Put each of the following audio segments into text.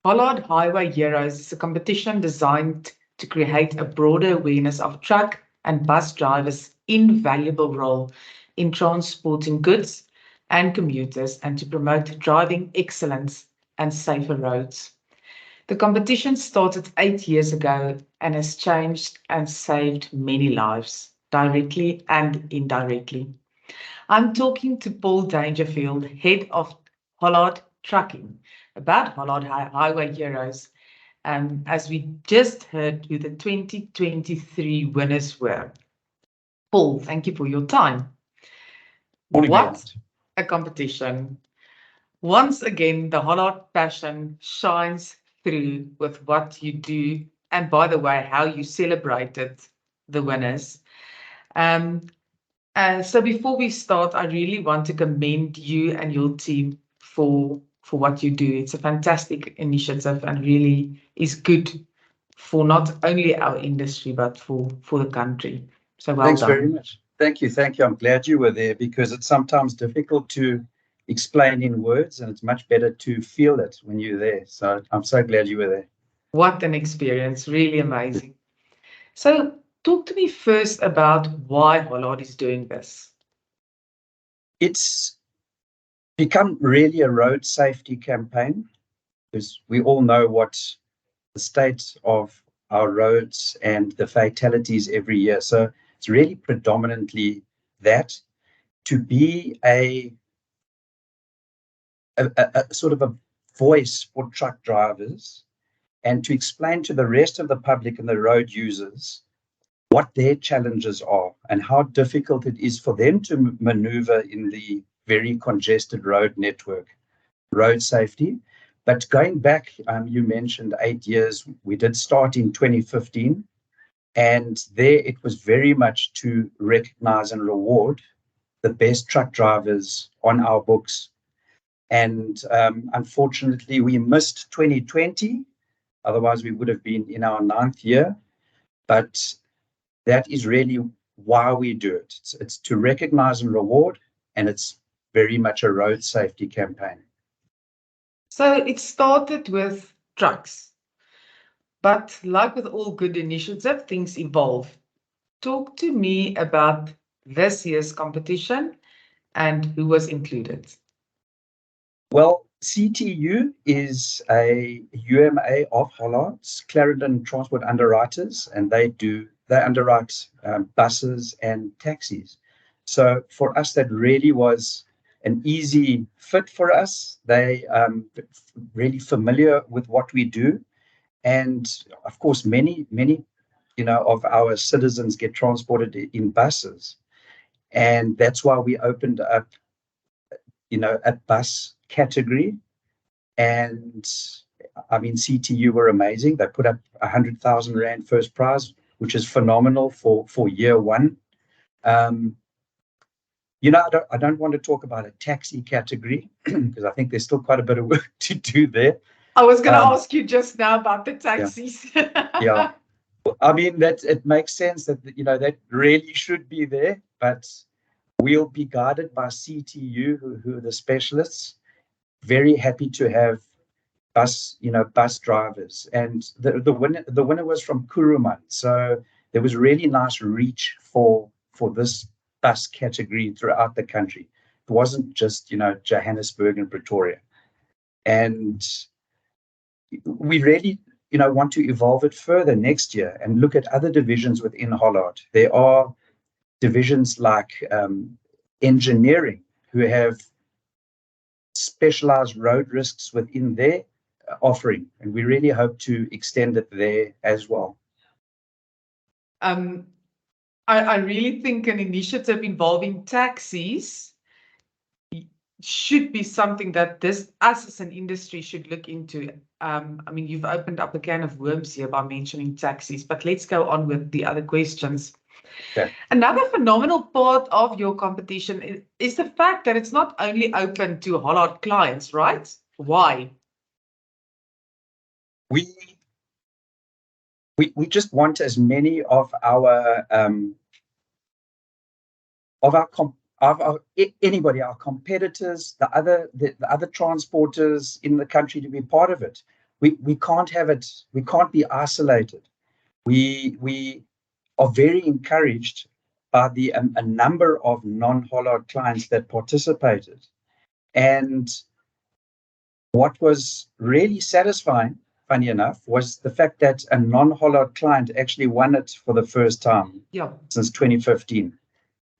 Hollard Highway Heroes is a competition designed to create a broader awareness of truck and bus drivers' invaluable role in transporting goods and commuters and to promote driving excellence and safer roads. The competition started 8 years ago and has changed and saved many lives, directly and indirectly. I'm talking to Paul Dangerfield, head of Hollard Trucking, about Hollard Highway Heroes, as we just heard who the 2023 winners were. Paul, thank you for your time. Morning, What Rianet. a competition. Once again, the Hollard passion shines through with what you do, and by the way, how you celebrated the winners. Um, so before we start, I really want to commend you and your team for what you do. It's a fantastic initiative and really is good for not only our industry but for the country. So well Thanks very done. much. Thank you. Thank you. I'm glad you were there because it's sometimes difficult to explain in words, and it's much better to feel it when you're there. So I'm so glad you were there. What an experience, really amazing. So talk to me first about why Hollard is doing this. It's become really a road safety campaign because we all know what the state of our roads and the fatalities every year. So it's really predominantly that to be a sort of a voice for truck drivers and to explain to the rest of the public and the road users what their challenges are and how difficult it is for them to maneuver in the very congested road network, road safety. But going back, you mentioned 8 years, we did start in 2015, and there it was very much to recognize and reward the best truck drivers on our books. And unfortunately, we missed 2020. Otherwise, we would have been in our 9th year. But that is really why we do it. It's to recognize and reward, and it's very much a road safety campaign. So it started with trucks, but like with all good initiatives, things evolve. Talk to me about this year's competition and who was included. Well, CTU is a UMA of Hollard's, Clarendon Transport Underwriters, and they underwrite buses and taxis. So for us, that really was an easy fit for us. They really familiar with what we do, and of course, many of our citizens get transported in buses, and that's why we opened up a bus category. And I mean, CTU were amazing. They put up 100,000 Rand first prize, which is phenomenal for year one. I don't want to talk about a taxi category because I think there's still quite a bit of work to do there. I was going to ask you just now about the taxis. Yeah. I mean, it makes sense that that really should be there, but we'll be guided by CTU, who are the specialists. Very happy to have bus drivers, and the winner was from Kuruman, so there was really nice reach for this bus category throughout the country. It wasn't just Johannesburg and Pretoria, and we really want to evolve it further next year and look at other divisions within Hollard. There are divisions like engineering who have specialized road risks within their offering, and we really hope to extend it there as well. I really think an initiative involving taxis should be something that us as an industry should look into. I mean, you've opened up a can of worms here by mentioning taxis, but let's go on with the other questions. Okay. Another phenomenal part of your competition is the fact that it's not only open to Hollard clients, right? Why? We just want as many of our anybody, our competitors, the other transporters in the country to be part of it. we can't have it. We can't be isolated. We are very encouraged by a number of non-Hollard clients that participated. And what was really satisfying, funny enough, was the fact that a non-Hollard client actually won it for the first time since 2015.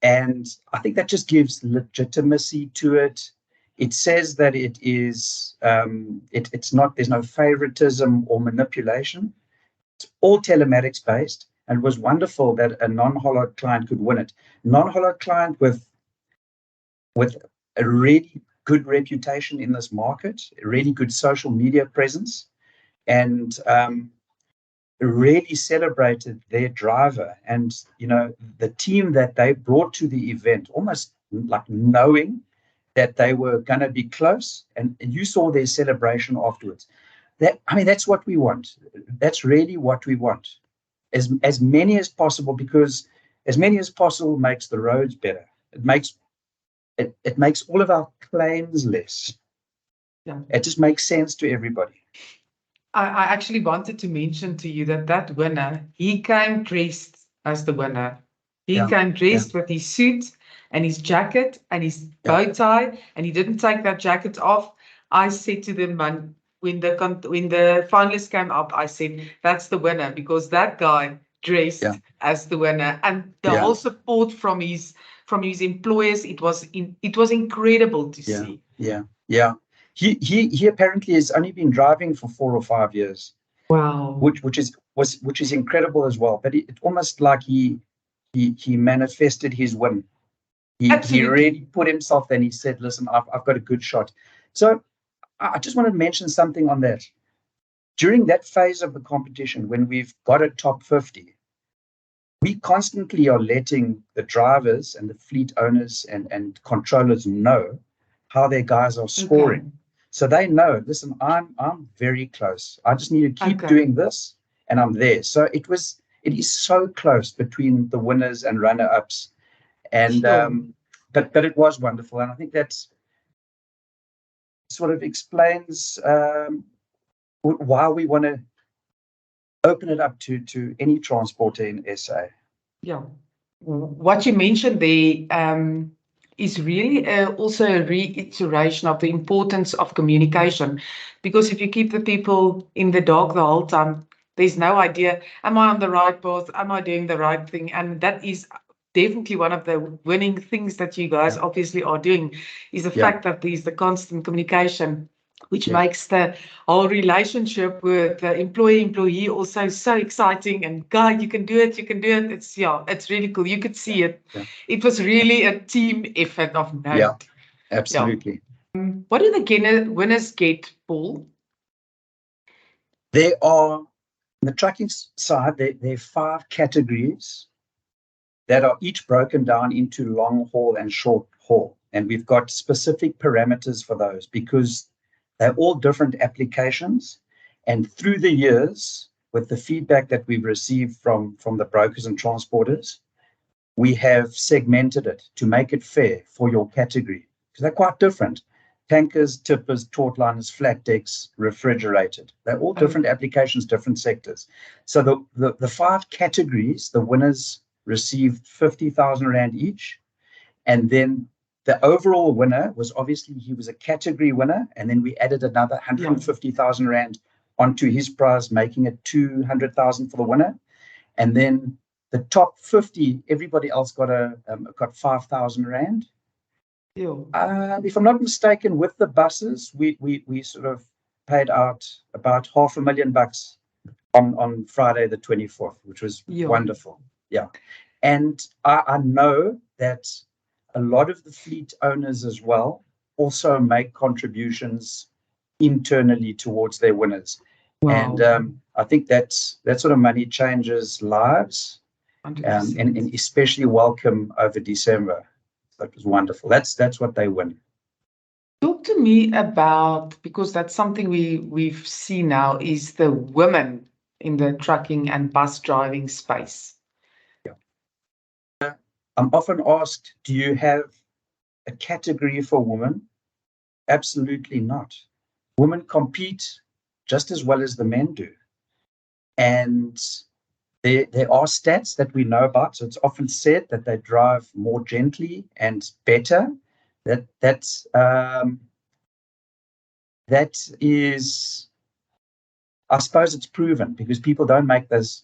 And I think that just gives legitimacy to it. It says that it is, it's not, there's no favoritism or manipulation. It's all telematics based, and it was wonderful that a non-Hollard client could win it. Non-Hollard client with a really good reputation in this market, a really good social media presence, and really celebrated their driver and, you know, the team that they brought to the event, almost like knowing that they were going to be close, and you saw their celebration afterwards. That's what we want. That's really what we want. As many as possible, because as many as possible makes the roads better. It makes all of our claims less. Yeah. It just makes sense to everybody. I actually wanted to mention to you that winner, he came dressed as the winner. He came dressed with his suit and his jacket and his bow tie, and he didn't take that jacket off. I said to them, man, when the finalists came up, I said, that's the winner, because that guy dressed as the winner, and the whole support from his employers, it was incredible to see. Yeah. He apparently has only been driving for 4 or 5 years. Wow. Which is incredible as well. But it almost like he manifested his win. He really put himself there, and he said, listen, I've got a good shot. So I just wanted to mention something on that. During that phase of the competition, when we've got a top 50, we constantly are letting the drivers and the fleet owners and controllers know how their guys are scoring. Okay. So they know, listen, I'm very close. I just need to keep doing this, and I'm there. So it is so close between the winners and runner-ups. And but it was wonderful. And I think that's sort of explains why we want to open it up to any transporter in SA. Yeah. What you mentioned there is really also a reiteration of the importance of communication, because if you keep the people in the dark the whole time, there's no idea, am I on the right path? Am I doing the right thing? And that is definitely one of the winning things that you guys obviously are doing, is the fact that there's the constant communication, which makes the whole relationship with the employee also so exciting. And God, you can do it. It's really cool. You could see it. It was really a team effort of note. Yeah, absolutely. What do the winners get, Paul? There are, on the trucking side, there are 5 categories that are each broken down into long haul and short haul. And we've got specific parameters for those, because they're all different applications. And through the years, with the feedback that we've received from the brokers and transporters, we have segmented it to make it fair for your category, because they're quite different. Tankers, tippers, taut liners, flat decks, refrigerated. They're all different applications, different sectors. So the 5 categories, the winners received 50,000 Rand each. And then the overall winner was, obviously, he was a category winner, and then we added another 150,000 Rand onto his prize, making it 200,000 for the winner. And then the top 50, everybody else got 5,000 Rand. If I'm not mistaken, with the buses, we sort of paid out about $500,000 on Friday the 24th, which was wonderful. Yeah. And I know that a lot of the fleet owners as well also make contributions internally towards their winners. Wow. And I think that sort of money changes lives, and especially welcome over December. That was wonderful. That's what they win. Talk to me about, because that's something we've seen now, is the women in the trucking and bus driving space. I'm often asked, do you have a category for women? Absolutely not. Women compete just as well as the men do. And there are stats that we know about. So it's often said that they drive more gently and better. That is, I suppose it's proven, because people don't make those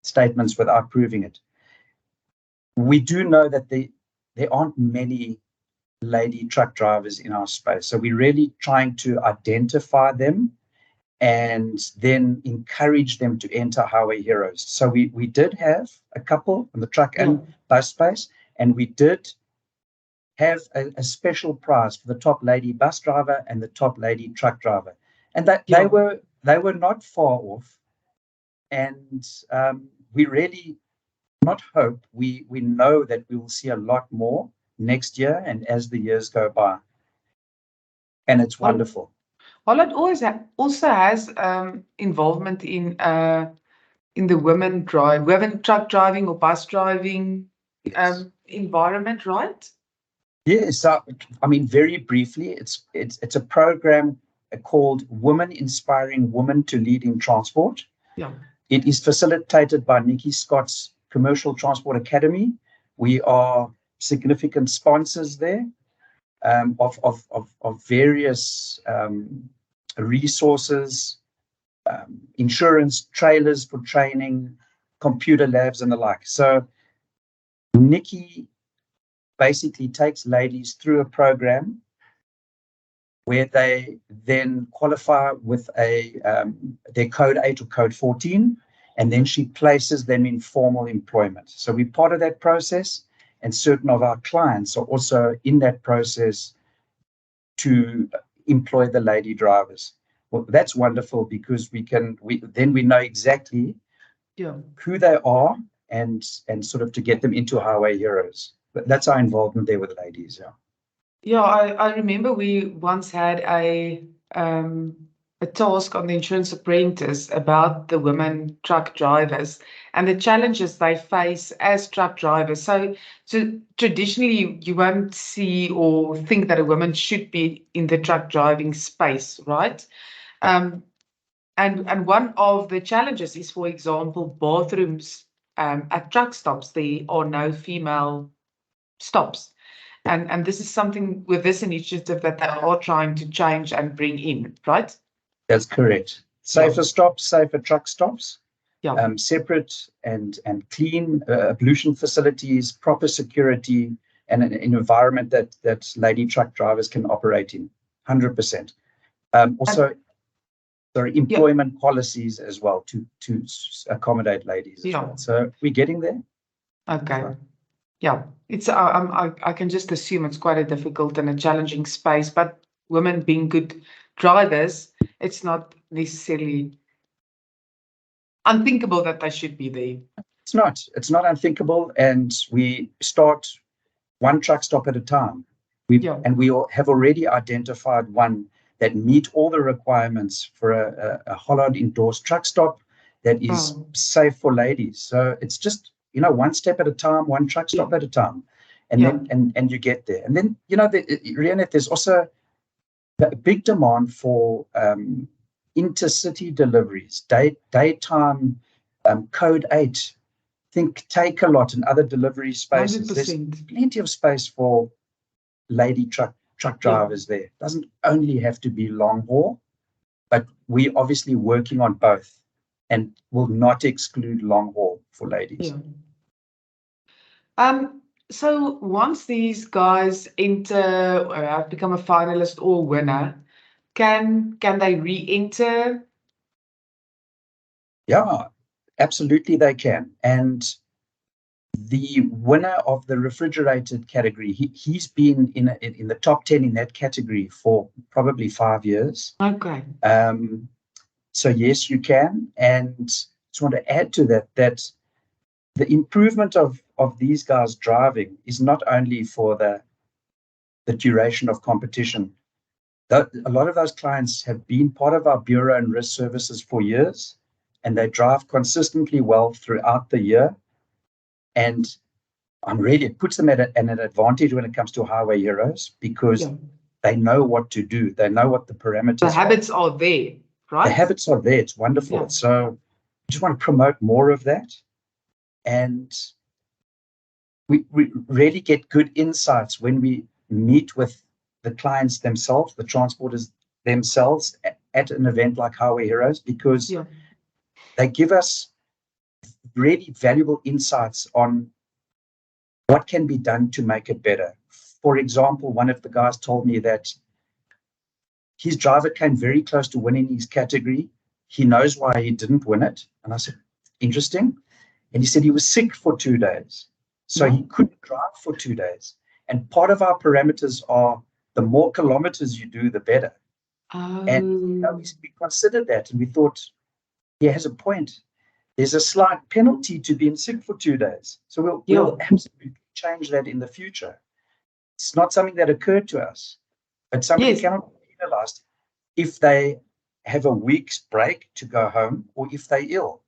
statements without proving it. We do know that there aren't many lady truck drivers in our space. So we're really trying to identify them and then encourage them to enter Highway Heroes. So we did have a couple in the truck and bus space, and we did have a special prize for the top lady bus driver and the top lady truck driver. And they were not far off. And we really not hope, we know that we will see a lot more next year and as the years go by. And it's wonderful. Hollard also has involvement in the women truck driving or bus driving environment, right? Yes, so, I mean, very briefly, it's a program called Women Inspiring Women to Lead in Transport. Yeah. It is facilitated by Nikki Scott's Commercial Transport Academy. We are significant sponsors there of various resources, insurance, trailers for training, computer labs, and the like. So Nikki basically takes ladies through a program where they then qualify with their code 8 or code 14, and then she places them in formal employment. So we're part of that process, and certain of our clients are also in that process to employ the lady drivers. Well, that's wonderful, because we know exactly who they are and sort of to get them into Highway Heroes. But that's our involvement there with ladies. Yeah, I remember we once had a task on the Insurance Apprentice about the women truck drivers and the challenges they face as truck drivers. So traditionally, you won't see or think that a woman should be in the truck driving space, right? And one of the challenges is, for example, bathrooms at truck stops. There are no female stops. And this is something with this initiative that they are trying to change and bring in, right? That's correct. Safer stops, safer truck stops, separate and clean pollution facilities, proper security, and an environment that lady truck drivers can operate in, 100%. Also, employment policies as well to accommodate ladies as well. So we're getting there. Okay. So. Yeah, it's I can just assume it's quite a difficult and a challenging space, but women being good drivers, it's not necessarily unthinkable that they should be there. It's not unthinkable, and we start one truck stop at a time. And we have already identified one that meet all the requirements for a Hollard endorsed truck stop that is safe for ladies. So it's just, one step at a time, one truck stop at a time, and then and you get there. And then, Rianet, there's also a big demand for intercity deliveries, daytime, code 8. Think Take-A-Lot and other delivery spaces. 100%. There's plenty of space for lady truck drivers there. It doesn't only have to be long haul, but we're obviously working on both and will not exclude long haul for ladies. So once these guys enter or have become a finalist or winner, can they re-enter? Yeah, absolutely they can. And the winner of the refrigerated category, he's been in the top 10 in that category for probably 5 years. Okay. So yes, you can. And just want to add to that the improvement of these guys driving is not only for the duration of competition. A lot of those clients have been part of our bureau and risk services for years, and they drive consistently well throughout the year. And it puts them at an advantage when it comes to Highway Heroes, because they know what to do. They know what the parameters are. The habits are there, right? The habits are there. It's wonderful. Yeah. So I just want to promote more of that. And we really get good insights when we meet with the clients themselves, the transporters themselves at an event like Highway Heroes, because Yeah. they give us really valuable insights on what can be done to make it better. For example, one of the guys told me that his driver came very close to winning his category. He knows why he didn't win it. And I said, interesting. And he said he was sick for 2 days. So he couldn't drive for 2 days. And part of our parameters are the more kilometers you do, the better. And we considered that and we thought, he has a point. There's a slight penalty to being sick for 2 days. So we'll absolutely change that in the future. It's not something that occurred to us, but somebody cannot be penalized if they have a week's break to go home or if they're ill.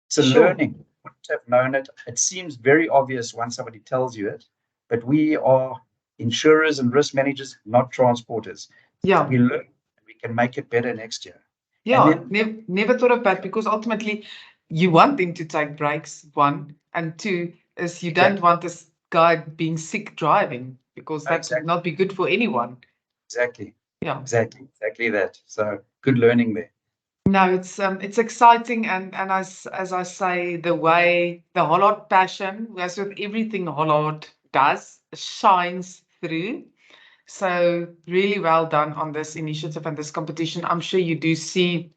It's a learning. Wouldn't have known it. It seems very obvious once somebody tells you it, but we are insurers and risk managers, not transporters. Yeah. We learn and we can make it better next year. Yeah, never thought of that, because ultimately you want them to take breaks, one, and two is you don't want this guy being sick driving, because that would not be good for anyone. Exactly. Yeah. Exactly that. So good learning there. No, it's exciting, and as I say, the way the Hollard passion, as with everything Hollard does, shines through. So really well done on this initiative and this competition. I'm sure you do see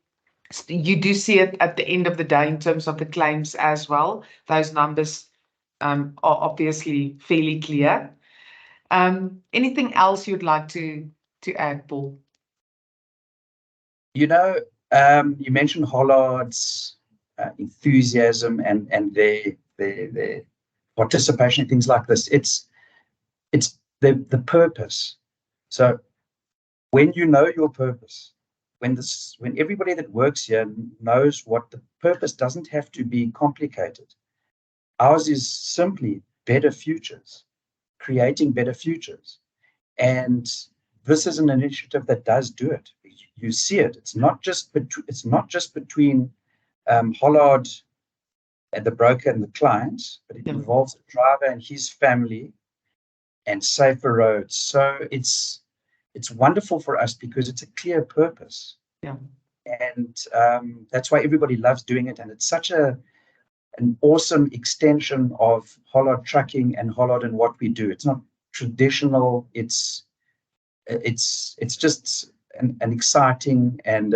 it at the end of the day in terms of the claims as well. Those numbers are obviously fairly clear. Anything else you'd like to add, Paul? You know, you mentioned Hollard's enthusiasm and their participation in things like this. It's the purpose. So when you know your purpose, when everybody that works here knows what the purpose, doesn't have to be complicated. Ours is simply better futures, creating better futures. And this is an initiative that does do it. You see it. It's not just between Hollard and the broker and the client, but it involves the driver and his family and safer roads. So it's wonderful for us because it's a clear purpose. Yeah. And that's why everybody loves doing it. And it's such an awesome extension of Hollard Trucking and Hollard and what we do. It's not traditional. It's just an exciting and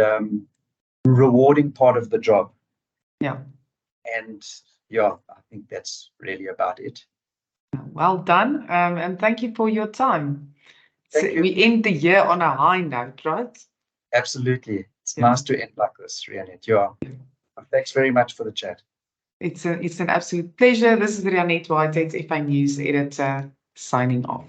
rewarding part of the job. Yeah. And yeah, I think that's really about it. Well done. And thank you for your time. Thank you. We end the year on a high note, right? Absolutely. It's nice to end like this, Rianet. Yeah. Thanks very much for the chat. It's an absolute pleasure. This is Rianet Whitehead, FAnews Editor, signing off.